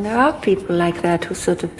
there are people like that who sort of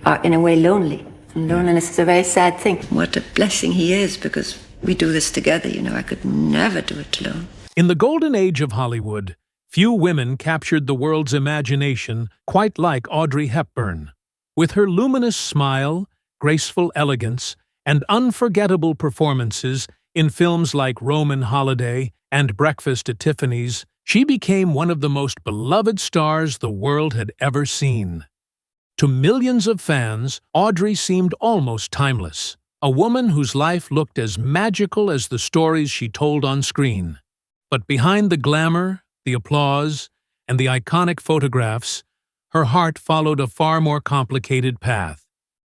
are in a way lonely. And loneliness is a very sad thing. What a blessing he is, because we do this together, you know. I could never do it alone. In the golden age of Hollywood, few women captured the world's imagination quite like Audrey Hepburn. With her luminous smile, graceful elegance, and unforgettable performances in films like Roman Holiday and Breakfast at Tiffany's, she became one of the most beloved stars the world had ever seen. To millions of fans, Audrey seemed almost timeless, a woman whose life looked as magical as the stories she told on screen. But behind the glamour, the applause, and the iconic photographs, her heart followed a far more complicated path.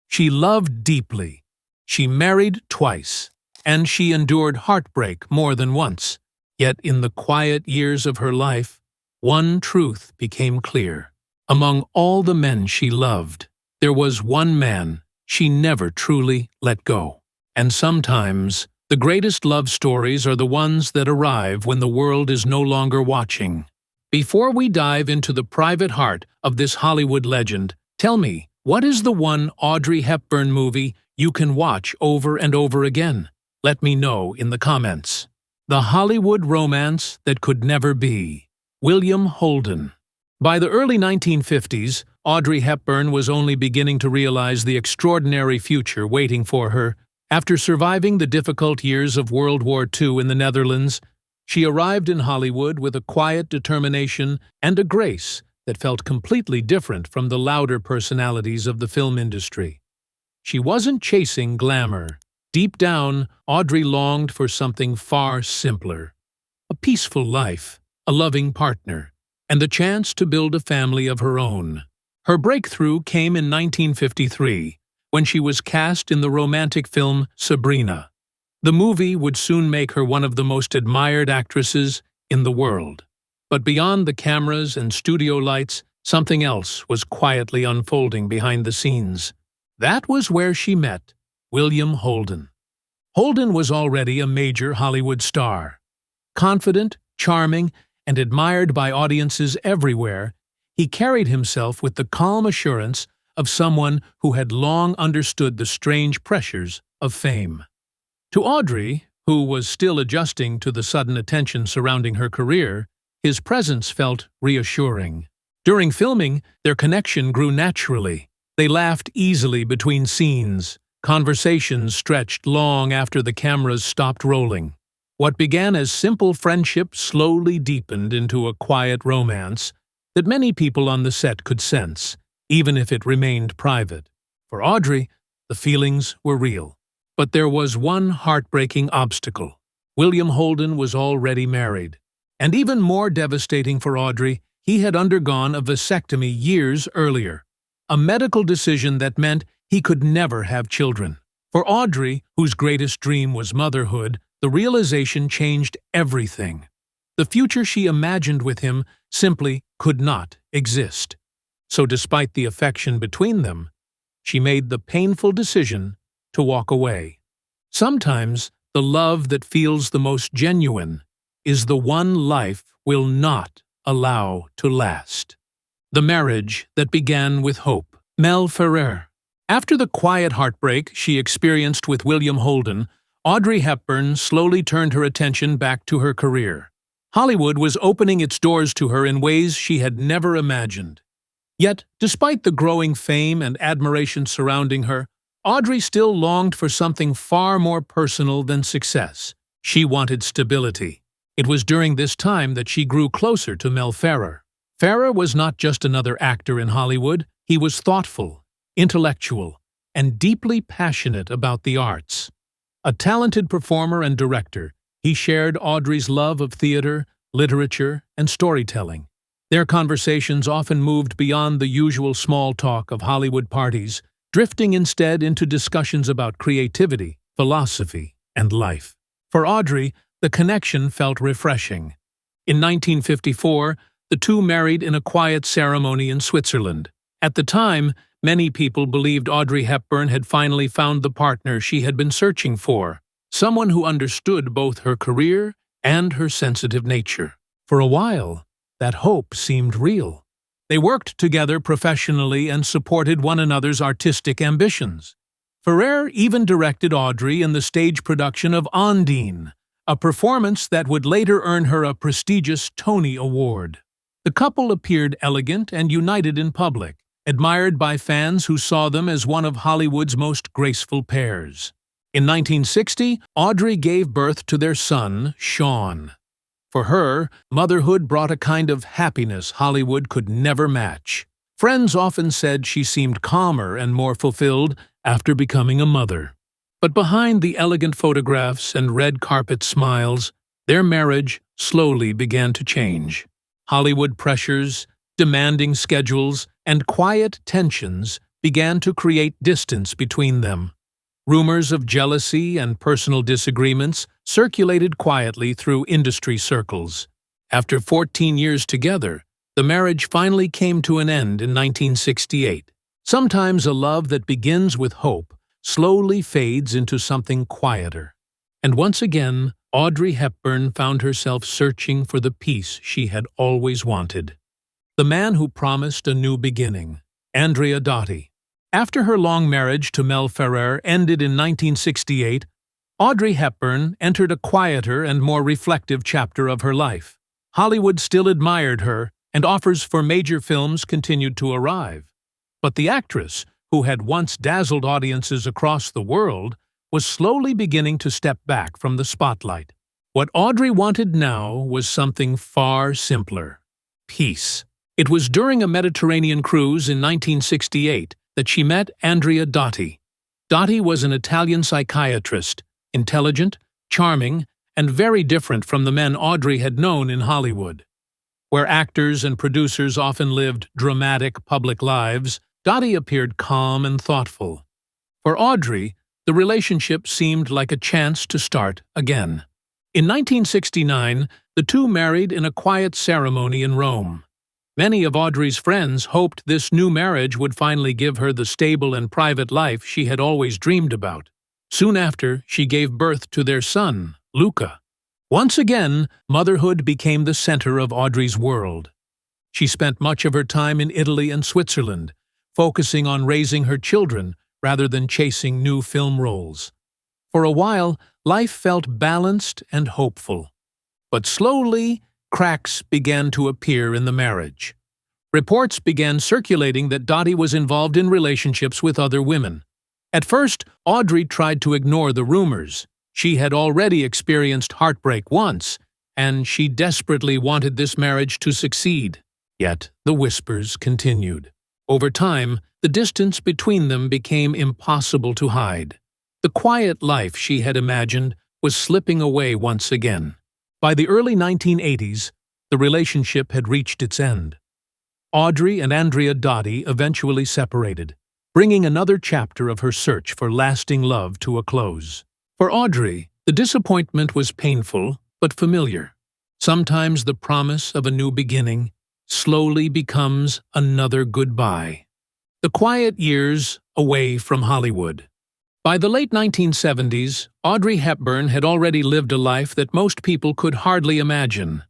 She loved deeply, she married twice, and she endured heartbreak more than once. Yet in the quiet years of her life, one truth became clear. Among all the men she loved, there was one man she never truly let go. And sometimes, the greatest love stories are the ones that arrive when the world is no longer watching. Before we dive into the private heart of this Hollywood legend, tell me, what is the one Audrey Hepburn movie you can watch over and over again? Let me know in the comments. The Hollywood romance that could never be. William Holden. By the early 1950s, Audrey Hepburn was only beginning to realize the extraordinary future waiting for her. After surviving the difficult years of World War II in the Netherlands, she arrived in Hollywood with a quiet determination and a grace that felt completely different from the louder personalities of the film industry. She wasn't chasing glamour. Deep down, Audrey longed for something far simpler. A peaceful life, a loving partner, and the chance to build a family of her own. Her breakthrough came in 1953, when she was cast in the romantic film Sabrina. The movie would soon make her one of the most admired actresses in the world. But beyond the cameras and studio lights, something else was quietly unfolding behind the scenes. That was where she met William Holden. Holden was already a major Hollywood star. Confident, charming, and admired by audiences everywhere, he carried himself with the calm assurance of someone who had long understood the strange pressures of fame. To Audrey, who was still adjusting to the sudden attention surrounding her career, his presence felt reassuring. During filming, their connection grew naturally. They laughed easily between scenes. Conversations stretched long after the cameras stopped rolling. What began as simple friendship slowly deepened into a quiet romance that many people on the set could sense, even if it remained private. For Audrey, the feelings were real. But there was one heartbreaking obstacle. William Holden was already married. And even more devastating for Audrey, he had undergone a vasectomy years earlier, a medical decision that meant he could never have children. For Audrey, whose greatest dream was motherhood, the realization changed everything. The future she imagined with him simply could not exist. So despite the affection between them, she made the painful decision to walk away. Sometimes, the love that feels the most genuine is the one life will not allow to last. The marriage that began with hope. Mel Ferrer. After the quiet heartbreak she experienced with William Holden, Audrey Hepburn slowly turned her attention back to her career. Hollywood was opening its doors to her in ways she had never imagined. Yet, despite the growing fame and admiration surrounding her, Audrey still longed for something far more personal than success. She wanted stability. It was during this time that she grew closer to Mel Ferrer. Ferrer was not just another actor in Hollywood. He was thoughtful, intellectual, and deeply passionate about the arts. A talented performer and director, he shared Audrey's love of theater, literature, and storytelling. Their conversations often moved beyond the usual small talk of Hollywood parties, drifting instead into discussions about creativity, philosophy, and life. For Audrey, the connection felt refreshing. In 1954, the two married in a quiet ceremony in Switzerland. At the time, many people believed Audrey Hepburn had finally found the partner she had been searching for, someone who understood both her career and her sensitive nature. For a while, that hope seemed real. They worked together professionally and supported one another's artistic ambitions. Ferrer even directed Audrey in the stage production of Ondine, a performance that would later earn her a prestigious Tony Award. The couple appeared elegant and united in public, admired by fans who saw them as one of Hollywood's most graceful pairs. In 1960, Audrey gave birth to their son, Sean. For her, motherhood brought a kind of happiness Hollywood could never match. Friends often said she seemed calmer and more fulfilled after becoming a mother. But behind the elegant photographs and red carpet smiles, their marriage slowly began to change. Hollywood pressures, demanding schedules, and quiet tensions began to create distance between them. Rumors of jealousy and personal disagreements circulated quietly through industry circles. After 14 years together, the marriage finally came to an end in 1968. Sometimes a love that begins with hope slowly fades into something quieter. And once again, Audrey Hepburn found herself searching for the peace she had always wanted. The man who promised a new beginning, Andrea Dotti. After her long marriage to Mel Ferrer ended in 1968, Audrey Hepburn entered a quieter and more reflective chapter of her life. Hollywood still admired her, and offers for major films continued to arrive. But the actress, who had once dazzled audiences across the world, was slowly beginning to step back from the spotlight. What Audrey wanted now was something far simpler: peace. It was during a Mediterranean cruise in 1968 that she met Andrea Dotti. Dotti was an Italian psychiatrist, intelligent, charming, and very different from the men Audrey had known in Hollywood. Where actors and producers often lived dramatic public lives, Dotti appeared calm and thoughtful. For Audrey, the relationship seemed like a chance to start again. In 1969, the two married in a quiet ceremony in Rome. Many of Audrey's friends hoped this new marriage would finally give her the stable and private life she had always dreamed about. Soon after, she gave birth to their son, Luca. Once again, motherhood became the center of Audrey's world. She spent much of her time in Italy and Switzerland, focusing on raising her children rather than chasing new film roles. For a while, life felt balanced and hopeful. But slowly, cracks began to appear in the marriage. Reports began circulating that Dotti was involved in relationships with other women. At first, Audrey tried to ignore the rumors. She had already experienced heartbreak once, and she desperately wanted this marriage to succeed. Yet the whispers continued. Over time, the distance between them became impossible to hide. The quiet life she had imagined was slipping away once again. By the early 1980s, the relationship had reached its end. Audrey and Andrea Dotti eventually separated, bringing another chapter of her search for lasting love to a close. For Audrey, the disappointment was painful but familiar. Sometimes the promise of a new beginning slowly becomes another goodbye. The quiet years away from Hollywood. By the late 1970s, Audrey Hepburn had already lived a life that most people could hardly imagine.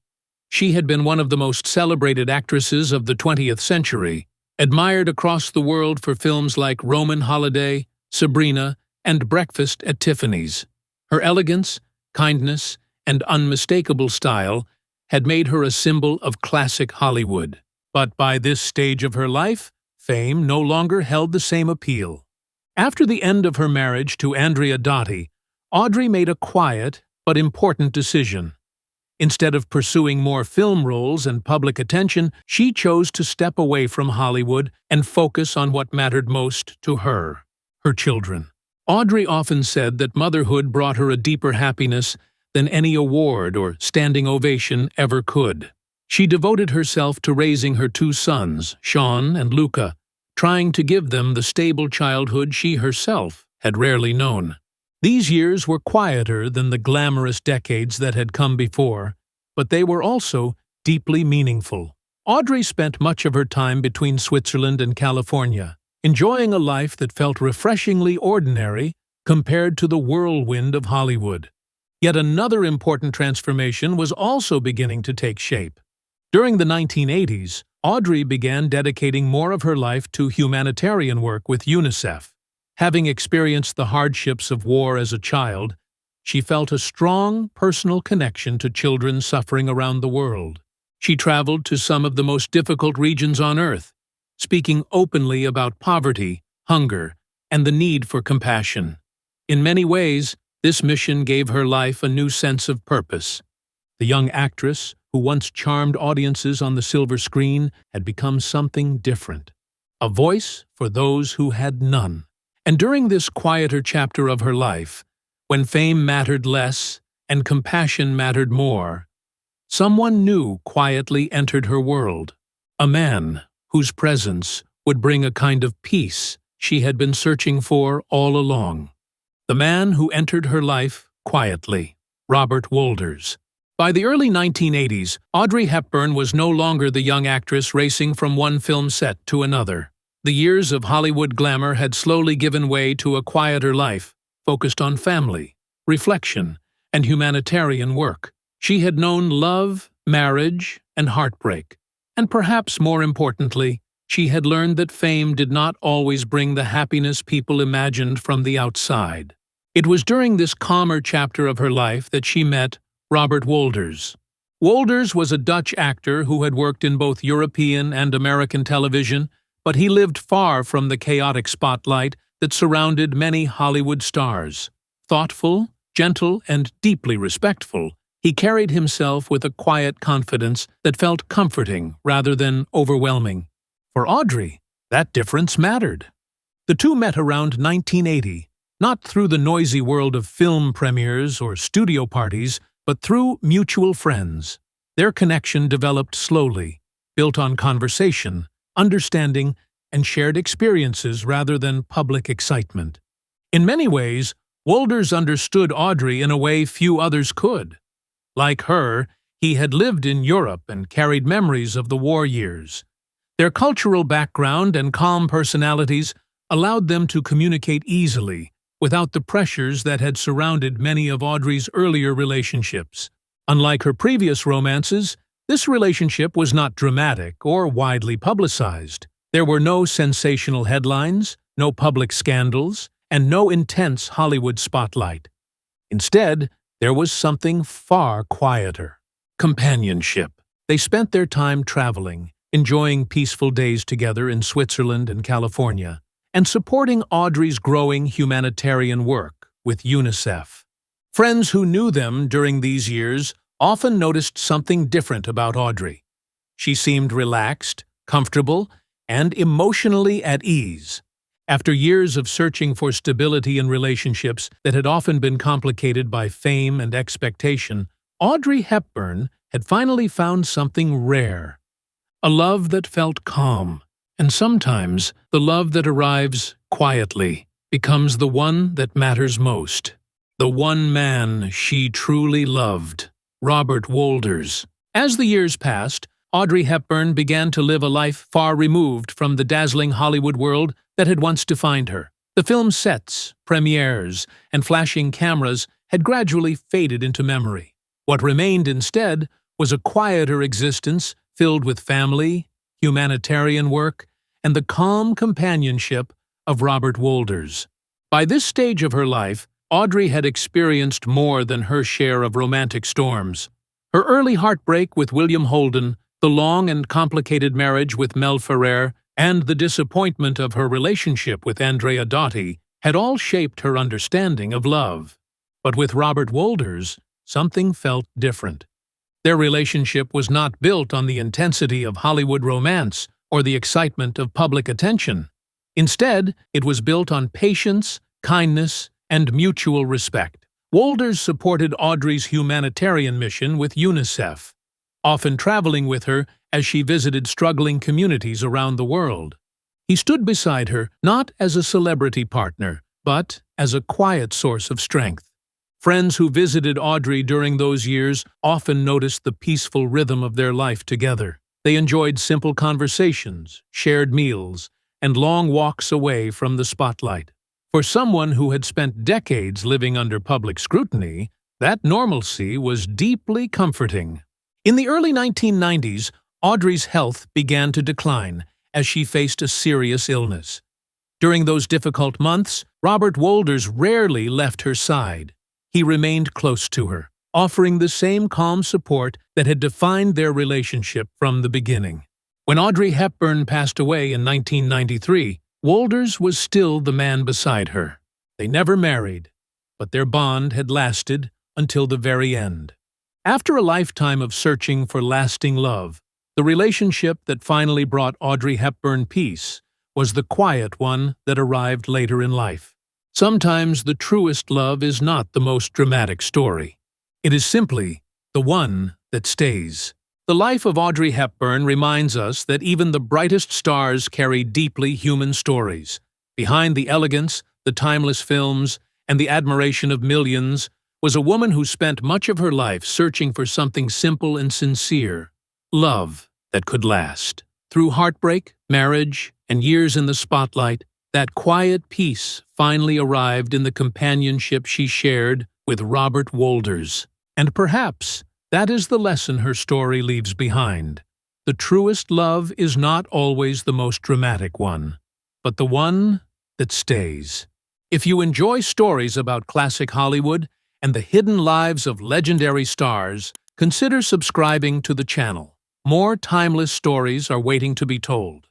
She had been one of the most celebrated actresses of the 20th century, admired across the world for films like Roman Holiday, Sabrina, and Breakfast at Tiffany's. Her elegance, kindness, and unmistakable style had made her a symbol of classic Hollywood. But by this stage of her life, fame no longer held the same appeal. After the end of her marriage to Andrea Dotti, Audrey made a quiet but important decision. Instead of pursuing more film roles and public attention, she chose to step away from Hollywood and focus on what mattered most to her: her children. Audrey often said that motherhood brought her a deeper happiness than any award or standing ovation ever could. She devoted herself to raising her two sons, Sean and Luca, trying to give them the stable childhood she herself had rarely known. These years were quieter than the glamorous decades that had come before, but they were also deeply meaningful. Audrey spent much of her time between Switzerland and California, enjoying a life that felt refreshingly ordinary compared to the whirlwind of Hollywood. Yet another important transformation was also beginning to take shape. During the 1980s, Audrey began dedicating more of her life to humanitarian work with UNICEF. Having experienced the hardships of war as a child, she felt a strong personal connection to children suffering around the world. She traveled to some of the most difficult regions on Earth, speaking openly about poverty, hunger, and the need for compassion. In many ways, this mission gave her life a new sense of purpose. The young actress, who once charmed audiences on the silver screen, had become something different. A voice for those who had none. And during this quieter chapter of her life, when fame mattered less and compassion mattered more, someone new quietly entered her world. A man whose presence would bring a kind of peace she had been searching for all along. The man who entered her life quietly, Robert Wolders. By the early 1980s, Audrey Hepburn was no longer the young actress racing from one film set to another. The years of Hollywood glamour had slowly given way to a quieter life, focused on family, reflection, and humanitarian work. She had known love, marriage, and heartbreak. And perhaps more importantly, she had learned that fame did not always bring the happiness people imagined from the outside. It was during this calmer chapter of her life that she met Robert Wolders. Wolders was a Dutch actor who had worked in both European and American television, but he lived far from the chaotic spotlight that surrounded many Hollywood stars. Thoughtful, gentle, and deeply respectful, he carried himself with a quiet confidence that felt comforting rather than overwhelming. For Audrey, that difference mattered. The two met around 1980, not through the noisy world of film premieres or studio parties, but through mutual friends. Their connection developed slowly, built on conversation, understanding, and shared experiences rather than public excitement. In many ways, Wolders understood Audrey in a way few others could. Like her, he had lived in Europe and carried memories of the war years. Their cultural background and calm personalities allowed them to communicate easily, without the pressures that had surrounded many of Audrey's earlier relationships. Unlike her previous romances, this relationship was not dramatic or widely publicized. There were no sensational headlines, no public scandals, and no intense Hollywood spotlight. Instead, there was something far quieter: companionship. They spent their time traveling, enjoying peaceful days together in Switzerland and California, and supporting Audrey's growing humanitarian work with UNICEF. Friends who knew them during these years often noticed something different about Audrey. She seemed relaxed, comfortable, and emotionally at ease. After years of searching for stability in relationships that had often been complicated by fame and expectation, Audrey Hepburn had finally found something rare: a love that felt calm. And sometimes, the love that arrives quietly becomes the one that matters most. The one man she truly loved, Robert Wolders. As the years passed, Audrey Hepburn began to live a life far removed from the dazzling Hollywood world that had once defined her. The film sets, premieres, and flashing cameras had gradually faded into memory. What remained instead was a quieter existence filled with family, humanitarian work, and the calm companionship of Robert Wolders. By this stage of her life, Audrey had experienced more than her share of romantic storms. Her early heartbreak with William Holden, the long and complicated marriage with Ferrer, and the disappointment of her relationship with Andrea Dotti had all shaped her understanding of love. But with Robert Wolders, something felt different. Their relationship was not built on the intensity of Hollywood romance or the excitement of public attention. Instead, it was built on patience, kindness, and mutual respect. Wolders supported Audrey's humanitarian mission with UNICEF, often traveling with her as she visited struggling communities around the world. He stood beside her not as a celebrity partner, but as a quiet source of strength. Friends who visited Audrey during those years often noticed the peaceful rhythm of their life together. They enjoyed simple conversations, shared meals, and long walks away from the spotlight. For someone who had spent decades living under public scrutiny, that normalcy was deeply comforting. In the early 1990s, Audrey's health began to decline as she faced a serious illness. During those difficult months, Robert Wolders rarely left her side. He remained close to her, offering the same calm support that had defined their relationship from the beginning. When Audrey Hepburn passed away in 1993, Wolders was still the man beside her. They never married, but their bond had lasted until the very end. After a lifetime of searching for lasting love, the relationship that finally brought Audrey Hepburn peace was the quiet one that arrived later in life. Sometimes the truest love is not the most dramatic story. It is simply the one that stays. The life of Audrey Hepburn reminds us that even the brightest stars carry deeply human stories. Behind the elegance, the timeless films, and the admiration of millions was a woman who spent much of her life searching for something simple and sincere: love that could last. Through heartbreak, marriage, and years in the spotlight, that quiet peace finally arrived in the companionship she shared with Robert Wolders. And perhaps that is the lesson her story leaves behind. The truest love is not always the most dramatic one, but the one that stays. If you enjoy stories about classic Hollywood and the hidden lives of legendary stars, consider subscribing to the channel. More timeless stories are waiting to be told.